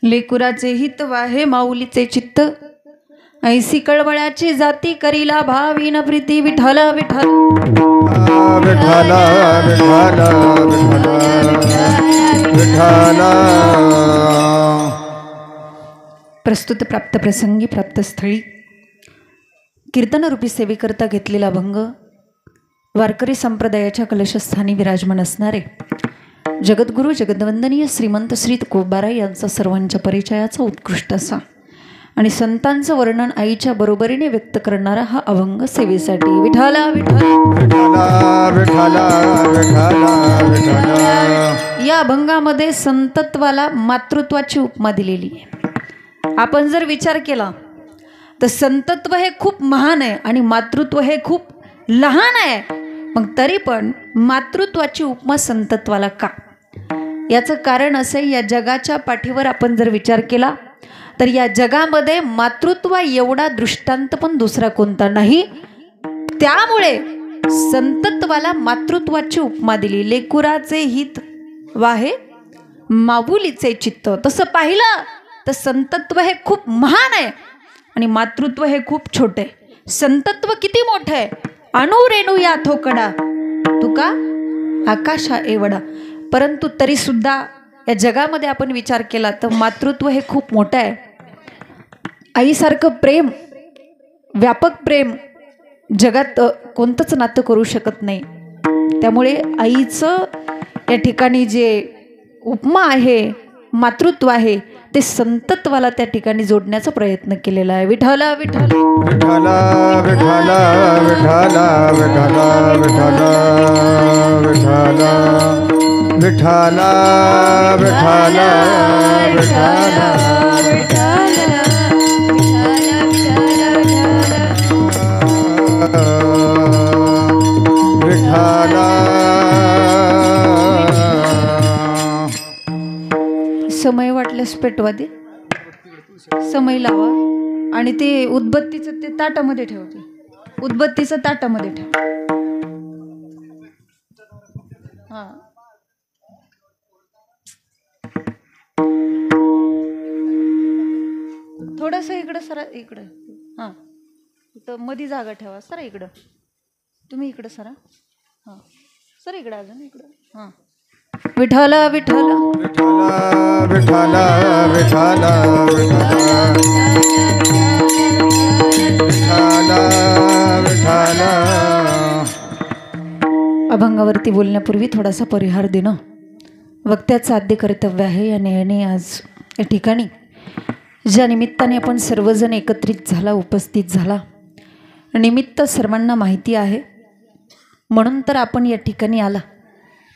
लेकुराचे हित वाहे माऊलीचे चित्त, ऐसी कळवळ्याची जाती करीला भावीन प्रीती विठ्ठल विठ्ठल विठ्ठल विठ्ठल विठ्ठल। प्रस्तुत प्राप्त प्रसंगी प्राप्त स्थळी कीर्तनरूपी सेवेकरता घेतलेला भंग वारकरी संप्रदायाच्या कलशस्थानी विराजमान असणारे जगद्गुरु जगद्वंदनीय श्रीमंत श्री तुकोबाराय यांचा सर्वांच्या परिचयाचा उत्कृष्ट असा आणि संतांचं वर्णन आईच्या बरोबरीने व्यक्त करणारा हा अभंग सेवेसाठी विठ्ठल विठ्ठल विठ्ठल विठ्ठल विठ्ठल। या अभंगामध्ये संतत्वाला मातृत्वाची उपमा दिलेली आहे। आपण जर विचार केला तर संतत्व हे खूप महान आहे आणि मातृत्व हे खूप लहान आहे, मग तरी पण मातृत्वाची उपमा संतत्वाला का? याचं कारण असे, या जगाच्या पाठीवर आपण जर विचार केला तर या जगामध्ये मातृत्व एवढा दृष्टांत पण दुसरा कोणता नाही, त्यामुळे संतत्वाला मातृत्वाची उपमा दिली। लेकुराचे हित वाहे माऊलीचे चित्त। तसं पाहिलं तर संतत्व हे खूप महान आहे आणि मातृत्व हे खूप छोटे। संतत्व किती मोठं आहे, अणुरेणू या थोकडा तुका आकाशा एवढा, परंतु तरी सुद्धा या जगामध्ये आपण विचार केला तर मातृत्व हे खूप मोठं आहे। आईसारखं प्रेम, व्यापक प्रेम जगात कोणतंच नातं करू शकत नाही। त्यामुळे आईचं या ठिकाणी जे उपमा आहे, मातृत्व आहे, ते संतत्वाला त्या ठिकाणी जोडण्याचा प्रयत्न केलेला आहे। विठ्ठल विठ्ठल विठ्ठल विठ्ठल विठ्ठल विठ्ठल विठ्ठल विठ्ठल विठ्ठल विठ्ठल। समय वाटल्यास पेटवा दे, समय लावा आणि ते उदबत्तीचं ते ताटामध्ये ठेवते, उदबत्तीचं ताटामध्ये ठेव। हां, थोडंसं इकडं सरा, इकडं। हां, इथं मध्ये जागा ठेवा, सरा इकडं, तुम्ही इकडं सरा। हां, सर इकडं, अजून इकडं। हां, विठ्ठल विठ्ठल विठ्ठल विठ्ठल विठ्ठल विठ्ठल। अभंगावरती बोलण्यापूर्वी थोडासा परिहार देणं वक्त्याचं आद्य कर्तव्य आहे। याने आज या ठिकाणी ज्या निमित्ताने आपण सर्वजण एकत्रित झाला, उपस्थित झाला, निमित्त सर्वांना माहिती आहे म्हणून तर आपण या ठिकाणी आला,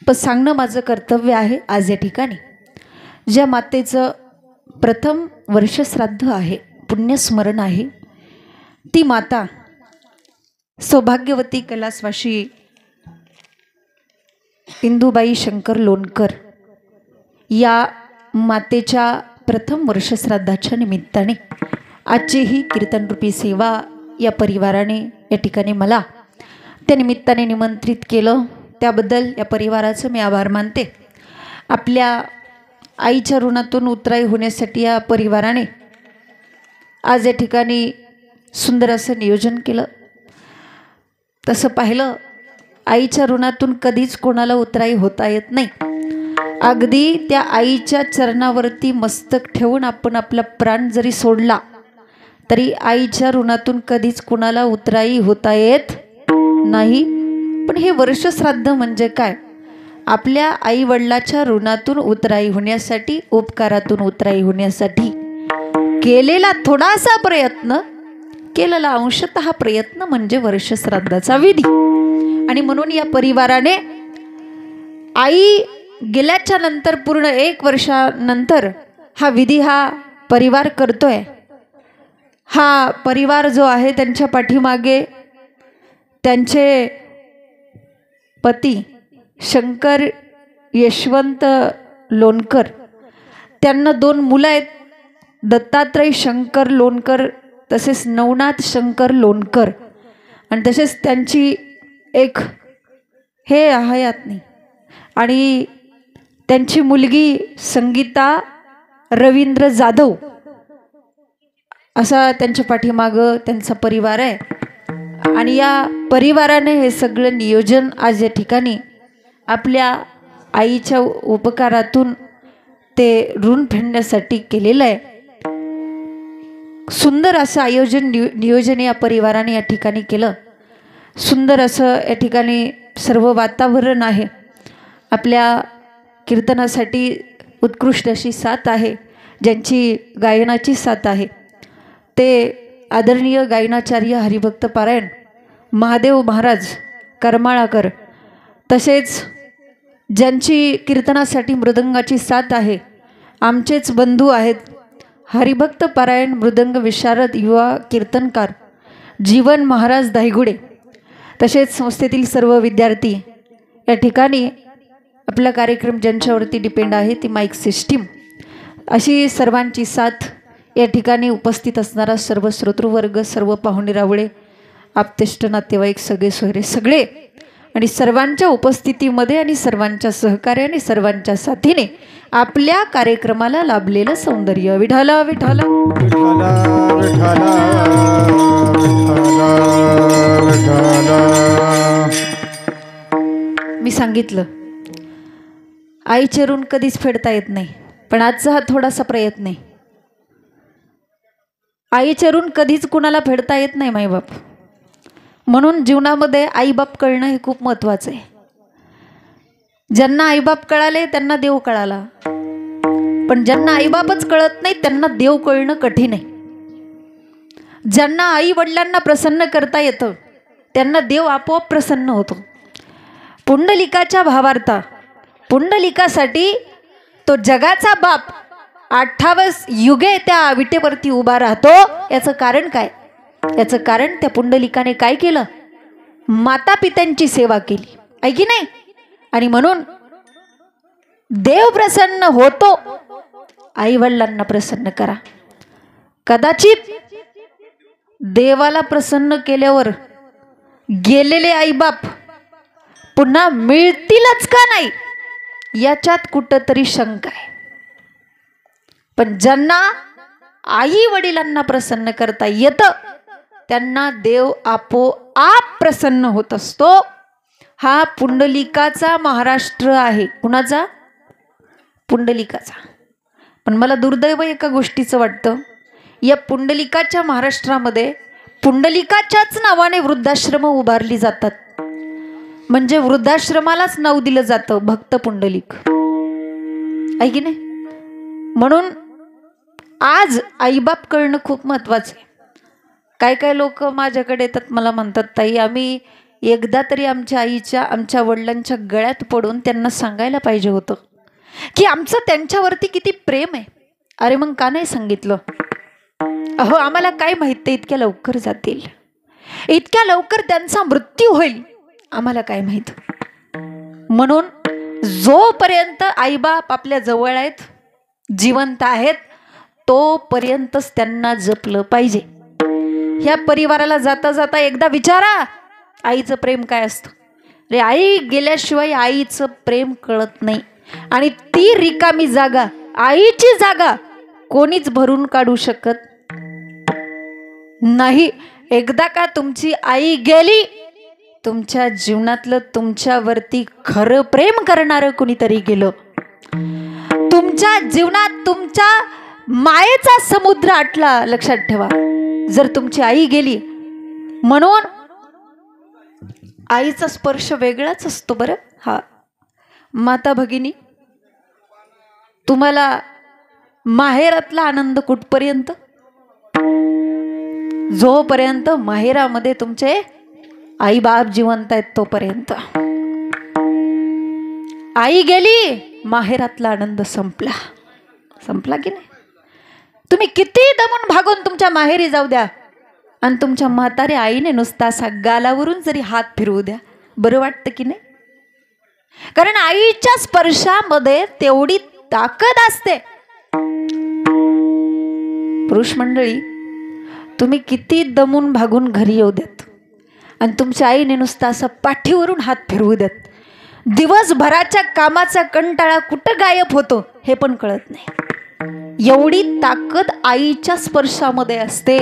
पण सांगणं माझं कर्तव्य आहे। आज या ठिकाणी ज्या मातेचं प्रथम वर्षश्राद्ध आहे, पुण्यस्मरण आहे, ती माता सौभाग्यवती कैलासवासी इंदुबाई शंकर लोणकर या मातेच्या प्रथम वर्षश्राद्धाच्या निमित्ताने आजची ही कीर्तनरूपी सेवा या परिवाराने या ठिकाणी मला त्या निमित्ताने निमंत्रित केलं, त्याबद्दल या परिवाराचं मी आभार मानते। आपल्या आईच्या ऋणातून उतराई होण्यासाठी या परिवाराने आज या ठिकाणी सुंदर असं नियोजन केलं। तसं पाहिलं, आईच्या ऋणातून कधीच कोणाला उतराई होता येत नाही। अगदी त्या आईच्या चरणावरती मस्तक ठेवून आपण आपला प्राण जरी सोडला तरी आईच्या ऋणातून कधीच कोणाला उतराई होता येत नाही। पण हे वर्षश्राद्ध म्हणजे काय? आपल्या आई वडिलाच्या ऋणातून उतराई होण्यासाठी, उपकारातून उतराई होण्यासाठी केलेला थोडासा प्रयत्न, केलेला अंशतः प्रयत्न म्हणजे वर्षश्राद्धाचा विधी। आणि म्हणून या परिवाराने आई गेल्याच्या नंतर पूर्ण 1 वर्षानंतर हा विधी हा परिवार करतोय। हा परिवार जो आहे त्यांच्या पाठीमागे त्यांचे पती शंकर यशवंत लोणकर, त्यांना 2 मुलं आहेत, दत्तात्रय शंकर लोणकर तसेच नवनाथ शंकर लोणकर, आणि तसेच त्यांची एक हे हयात नाही, आणि त्यांची मुलगी संगीता रवींद्र जाधव असा त्यांच्या पाठीमागं त्यांचा परिवार आहे आणि या परिवाराने हे सगळं नियोजन आज या ठिकाणी आपल्या आईच्या उपकारातून ते ऋण फेडण्यासाठी केलेलं आहे. सुंदर असं नियोजन या परिवाराने या ठिकाणी केलं. सुंदर असं या ठिकाणी सर्व वातावरण आहे. आपल्या कीर्तनासाठी उत्कृष्ट अशी साथ आहे, ज्यांची गायनाची साथ आहे ते आदरणीय गायनाचार्य हरिभक्त पारायण महादेव महाराज करमाळाकर, तसेच ज्यांची कीर्तनासाठी मृदंगाची साथ आहे आमचेच बंधू आहेत हरिभक्त पारायण मृदंग विशारद युवा कीर्तनकार जीवन महाराज दायगुडे, तसेच संस्थेतील सर्व विद्यार्थी. या ठिकाणी आपला कार्यक्रम ज्यांच्यावरती डिपेंड आहे ती माईक सिस्टीम, अशी सर्वांची साथ या ठिकाणी उपस्थित असणारा सर्व श्रोतृवर्ग, सर्व पाहुणे रावळे, आप्तेष्ट नातेवाईक, सगळे सोयरे सगळे, आणि सर्वांच्या उपस्थितीमध्ये आणि सर्वांच्या सहकार्याने सर्वांच्या साथीने आपल्या कार्यक्रमाला लाभलेलं सौंदर्य. विठाला विठाला विठाला विठाला विठाला. मी सांगितलं आईचे ऋण कधीच फेडता येत नाही, पण आजचा हा थोडासा प्रयत्न आहे. आईचे ऋण कधीच कुणाला फेडता येत नाही माईबाप, म्हणून जीवनामध्ये आईबाप कळणं हे खूप महत्त्वाचं आहे. ज्यांना आईबाप कळाले त्यांना देव कळाला, पण ज्यांना आईबापच कळत नाही त्यांना देव कळणं कठीण आहे. ज्यांना आई वडिलांना प्रसन्न करता येतं त्यांना देव आपोआप प्रसन्न होतो. पुंडलिकाच्या भावार्था, पुंडलिकासाठी तो जगाचा बाप 28 युगे त्या विटेवरती उभा राहतो. याचं कारण काय? याचं कारण त्या पुंडलिकाने काय केलं? माता पित्यांची सेवा केली, आहे की नाही? आणि म्हणून देव प्रसन्न होतो. आई वडिलांना प्रसन्न करा. कदाचित देवाला प्रसन्न केल्यावर गेलेले आईबाप पुन्हा मिळतीलच का नाही याच्यात कुठंतरी शंका आहे. पण ज्यांना आई वडिलांना प्रसन्न करता येतं त्यांना देव आपोआप प्रसन्न होत असतो. हा पुंडलिकाचा महाराष्ट्र आहे. कुणाचा? पुंडलिकाचा. पण मला दुर्दैव एका गोष्टीचं वाटतं, या पुंडलिकाच्या महाराष्ट्रामध्ये पुंडलिकाच्याच नावाने वृद्धाश्रम उभारली जातात. म्हणजे वृद्धाश्रमालाच नाव दिलं जातं भक्त पुंडलिक, आहे की नाही? म्हणून आज आईबाप कळणं खूप महत्त्वाचं आहे. काय काय लोक माझ्याकडे येतात, मला म्हणतात ताई आम्ही एकदा तरी आमच्या आईच्या आमच्या वडिलांच्या गळ्यात पडून त्यांना सांगायला पाहिजे होतं की आमचं त्यांच्यावरती किती प्रेम आहे. अरे मग का नाही सांगितलं? अहो आम्हाला काय माहित ते इतक्या लवकर जातील, इतक्या लवकर त्यांचा मृत्यू होईल, आम्हाला काय माहित. म्हणून जोपर्यंत आईबाप आपल्या जवळ आहेत, जिवंत आहेत, तोपर्यंतच त्यांना जपलं पाहिजे. ह्या परिवाराला जाता जाता एकदा विचारा आईचं प्रेम काय असतं. रे आई गेल्याशिवाय आईचं प्रेम कळत नाही. आणि ती रिकामी जागा, आईची जागा कोणीच भरून काढू शकत नाही. एकदा का तुमची आई गेली, तुमच्या जीवनातलं तुमच्यावरती खरं प्रेम करणारं कुणीतरी गेलं. तुमच्या जीवनात तुमच्या मायेचा समुद्र आटला, लक्षात ठेवा, जर तुमची आई गेली. म्हणून आईचा स्पर्श वेगळाच असतो बरं. हा माता भगिनी, तुम्हाला माहेरातला आनंद कुठपर्यंत? जोपर्यंत माहेरामध्ये तुमचे आई बाप जिवंत आहेत तोपर्यंत. आई गेली, माहेरातला आनंद संपला. संपला की नाही? तुम्ही किती दमून भागून तुमच्या माहेरी जाऊ द्या आणि तुमच्या म्हाताऱ्या आईने नुसता असा गालावरून जरी हात फिरवू द्या, बरं वाटतं की नाही? कारण आईच्या स्पर्शामध्ये तेवढी ताकद असते. पुरुष मंडळी, तुम्ही किती दमून भागून घरी येऊ द्यात आणि तुमच्या आईने नुसता असा पाठीवरून हात फिरवू द्यात, दिवसभराच्या कामाचा कंटाळा कुठं गायब होतो हे पण कळत नाही. एवढी ताकद आईच्या स्पर्शामध्ये असते.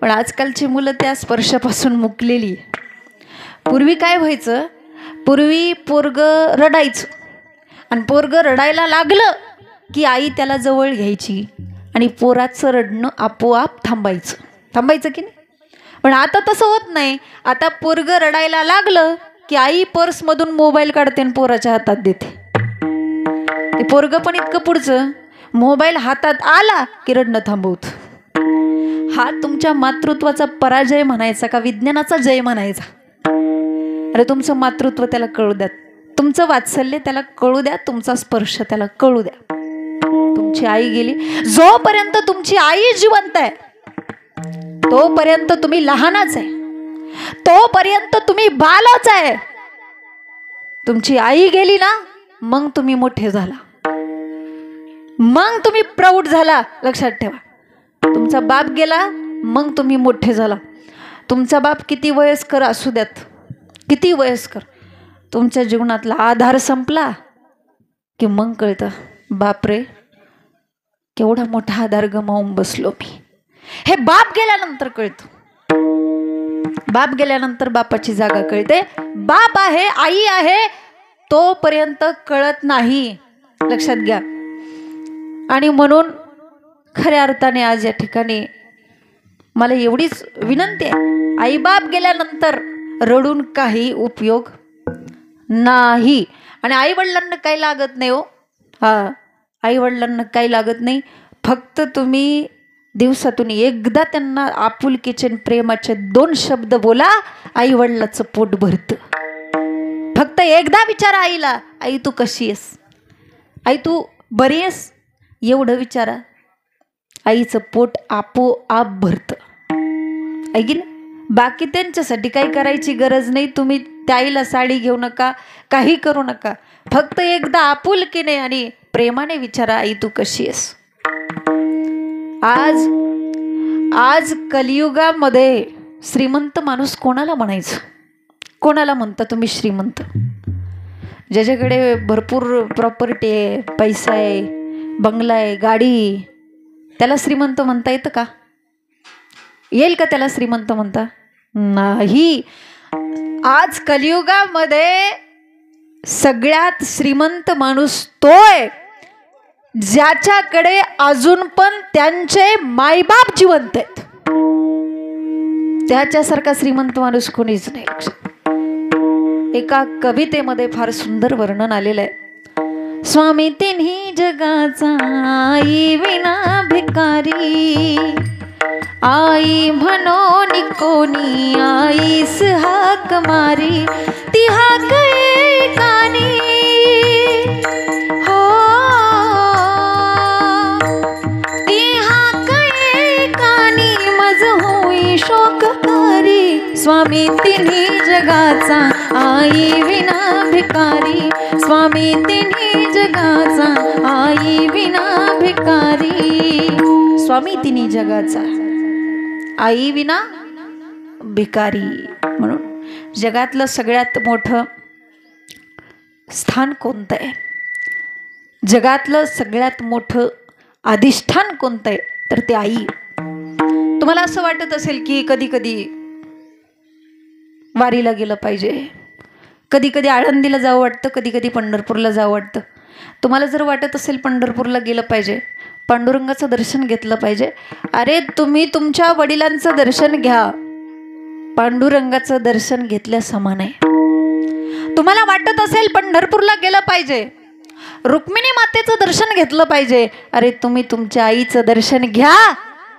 पण आजकालची मुलं त्या स्पर्शापासून मुकलेली. पूर्वी काय व्हायचं, पूर्वी पोरगं रडायचं आणि पोरगं रडायला लागलं की आई त्याला जवळ घ्यायची आणि पोराचं रडणं आपोआप थांबायचं की नाही. पण आता तसं होत नाही. आता पोरगं रडायला लागलं की आई पर्समधून मोबाईल काढते आणि पोराच्या हातात देते. ते पोरगं पण इतकं पुढचं, मोबाईल हातात आला की रडणं थांबवतं. हा तुमच्या मातृत्वाचा पराजय म्हणायचा का विज्ञानाचा जय म्हणायचा? अरे तुमचं मातृत्व त्याला कळू द्या, तुमचं वात्सल्य त्याला कळू द्या, तुमचा स्पर्श त्याला कळू द्या. तुमची आई गेली, जोपर्यंत तुमची आई जिवंत आहे तोपर्यंत तुम्ही लहानच आहे, तोपर्यंत तुम्ही बालच आहे. तुमची आई गेली ना, मग तुम्ही मोठे झाला, मग तुम्ही प्रौढ झाला. लक्षात ठेवा, तुमचा बाप गेला मग तुम्ही मोठे झाला. तुमचा बाप किती वयस्कर असू द्यात, किती वयस्कर, तुमच्या जीवनातला आधार संपला की मग कळतं, बापरे केवढा मोठा आधार गमावून बसलो मी. हे बाप गेल्यानंतर कळतं. बाप गेल्यानंतर बापाची जागा कळते. बाप आहे, आई आहे, तोपर्यंत कळत नाही. लक्षात घ्या. आणि म्हणून खऱ्या अर्थाने आज या ठिकाणी मला एवढीच विनंती आहे, आई बाप गेल्यानंतर रडून काही उपयोग नाही. आणि आई वडिलांना काही लागत नाही हो. हा, आई वडिलांना काही लागत नाही. फक्त तुम्ही दिवसातून एकदा त्यांना आपुलकीचे प्रेमाचे 2 शब्द बोला, आई वडिलाचं पोट भरतं. फक्त एकदा विचारा आईला, आई तू कशी आहेस, आई तू बरी आहेस, एवढं विचारा, आईचं पोट आपोआप भरतं. ऐकी ना. बाकी त्यांच्यासाठी काही करायची गरज नाही. तुम्ही त्या आईला साडी घेऊ नका, काही करू नका. फक्त एकदा आपुलकीने आणि प्रेमाने विचारा, आई तू कशी आहेस. आज कलियुगामध्ये श्रीमंत माणूस कोणाला म्हणायचं? कोणाला म्हणता तुम्ही श्रीमंत? ज्याच्याकडे भरपूर प्रॉपर्टी आहे, पैसा आहे, बंगला आहे, गाडी, त्याला श्रीमंत म्हणता येतं का? येईल का त्याला श्रीमंत म्हणता? नाही. आज कलियुगामध्ये सगळ्यात श्रीमंत माणूस तो आहे ज्याच्याकडे अजून पण त्यांचे मायबाप जिवंत आहेत. त्याच्यासारखा श्रीमंत माणूस कोणीच नाही. एका कवितेमध्ये फार सुंदर वर्णन आलेलं आहे. स्वामी तिन्ही जगाचा आई विना भिकारी, आई म्हणून कोणी आईस हाक मारी, ती हाक एकानी हो, ती हाक एकानी मज होई शोककारी. स्वामी तिन्ही जगाचा आई विना भिकारी, स्वामी तिन्ही जगाचा आई विना भिकारी. स्वामी तिन्ही जगाचा आई विना भिकारी. म्हणून जगातलं सगळ्यात मोठं स्थान कोणतं आहे? जगातलं सगळ्यात मोठं अधिष्ठान कोणतं आहे? तर ते आई. तुम्हाला असं वाटत असेल की कधी कधी वारीला गेलं पाहिजे, कधी कधी आळंदीला जावं वाटतं, कधी कधी पंढरपूरला जावं वाटतं. तुम्हाला जर वाटत असेल पंढरपूरला गेलं पाहिजे, पांडुरंगाचं दर्शन घेतलं पाहिजे, अरे तुम्ही तुमच्या वडिलांचं दर्शन घ्या, पांडुरंगाचं दर्शन घेतल्या समान आहे. तुम्हाला वाटत असेल पंढरपूरला गेलं पाहिजे, रुक्मिणी मातेचं दर्शन घेतलं पाहिजे, अरे तुम्ही तुमच्या आईचं दर्शन घ्या,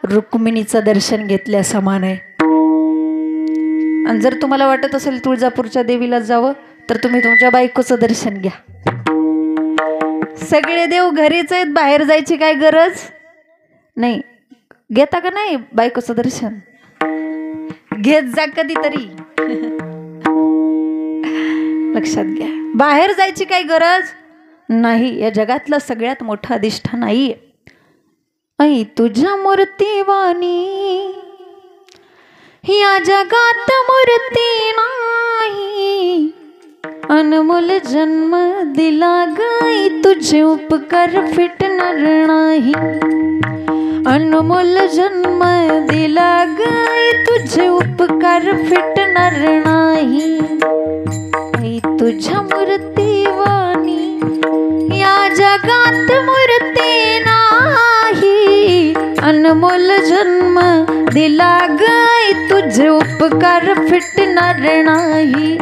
रुक्मिणीचं दर्शन घेतल्या समान आहे. आणि जर तुम्हाला वाटत असेल तुळजापूरच्या देवीला जावं, तर तुम्ही तुमच्या बायकोचं दर्शन घ्या. सगळे देव घरीच आहेत, बाहेर जायची काय गरज नाही. घेता का नाही बायकोचं दर्शन? घेत जा कधीतरी. लक्षात घ्या, बाहेर जायची काही गरज नाही. या जगातलं सगळ्यात मोठं अधिष्ठान आई. आई तुझ्या मूर्तीवाणी या जगात मूर्ती नाही, अनमोल जन्म दिला गाई तुझे उपकार फिटणार नाही. अनमोल जन्म दिला गाई तुझे उपकार फिटणार नाही. आई तुझ्या मूर्तीवाणी या जगात मूर्ती नाही. अनमोल जन्म दिला गाई तुझे उपकार फिटणार नाही.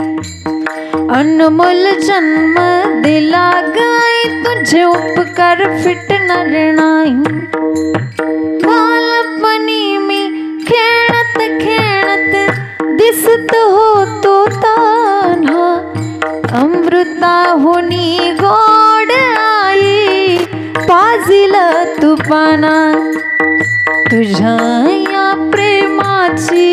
अनमोल जन्म दिला गाई तुझे उपकार फिटणार नाही. बालपणी मी खेळत खेळत दिसत होतो तान्हा. अमृताहुनी गोड आई पाजिल तुपाना. तुझ्या या प्रेमाची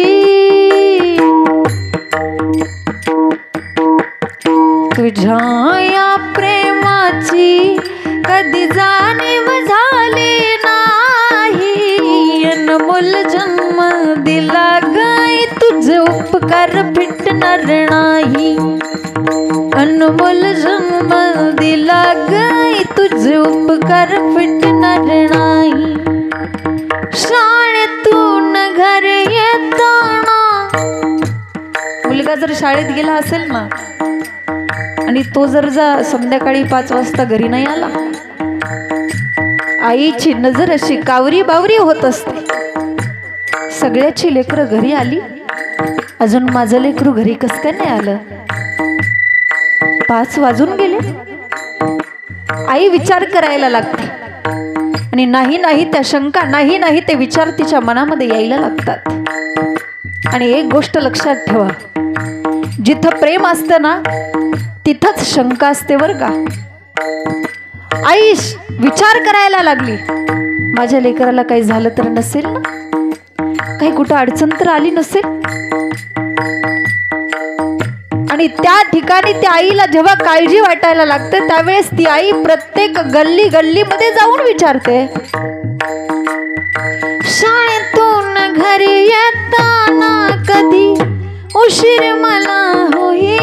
तुझ्या या प्रेमाची कधी जाणीव झाली नाही. अनमोल जन्म दिला गाई तुझे उपकार फिटणार नाही. अनमोल जन्म दिला गाई तुझे उपकार फिटणार नाही. शाळेतून घरी येताना मुलगा जर शाळेत गेला असेल ना आणि तो जर संध्याकाळी 5 वाजता घरी नाही आला, आईची नजर अशी कावरी बावरी होत असते. सगळ्याची लेकरं घरी आली, अजून माझं लेकरू घरी कस काय नाही आलं. 5 वाजून गेले. आई विचार करायला लागते आणि नाही नाही त्या शंका, नाही नाही ते विचार तिच्या मनामध्ये यायला लागतात. आणि एक गोष्ट लक्षात ठेवा, जिथं प्रेम असतं ना तिथंच शंका असते बरं का. आई विचार करायला लागली, माझ्या लेकराला काही झालं तर नसेल ना, काही कुठं अडचण तर आली नसेल. आणि त्या ठिकाणी त्या आईला जेव्हा काळजी वाटायला लागते त्यावेळेस ती आई प्रत्येक गल्ली गल्लीमध्ये जाऊन विचारते. शाळेतून घरी येताना कधी उशीर मला होई.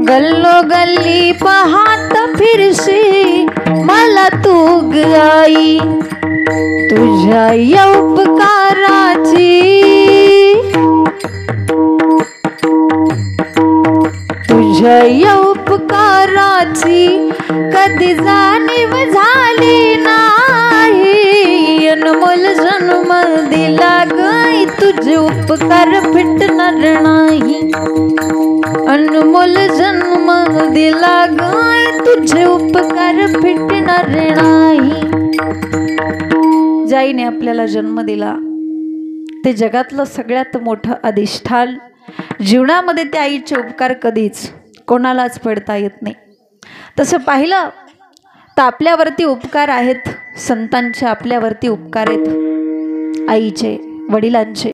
गल्लोगल्ली पाहत फिरशी मला तू गाई. तुझ्या या उपकाराची तुझ्या या उपकाराची कधी जाणीव झाली नाही. अनमोल जन्म दिला गाई तुझे उपकार फिटणार नाही. अनमोल जन्म दिला गाई तुझे उपकार फिटणार नाही. जाईने आपल्याला जन्म दिला ते जगातलं सगळ्यात मोठं अधिष्ठान. जीवनामध्ये त्या आईचे उपकार कधीच कोणालाच पडता येत नाही. तसं पाहिलं तर आपल्यावरती उपकार आहेत, संतांचे आपल्यावरती उपकार आहेत, आईचे, वडिलांचे.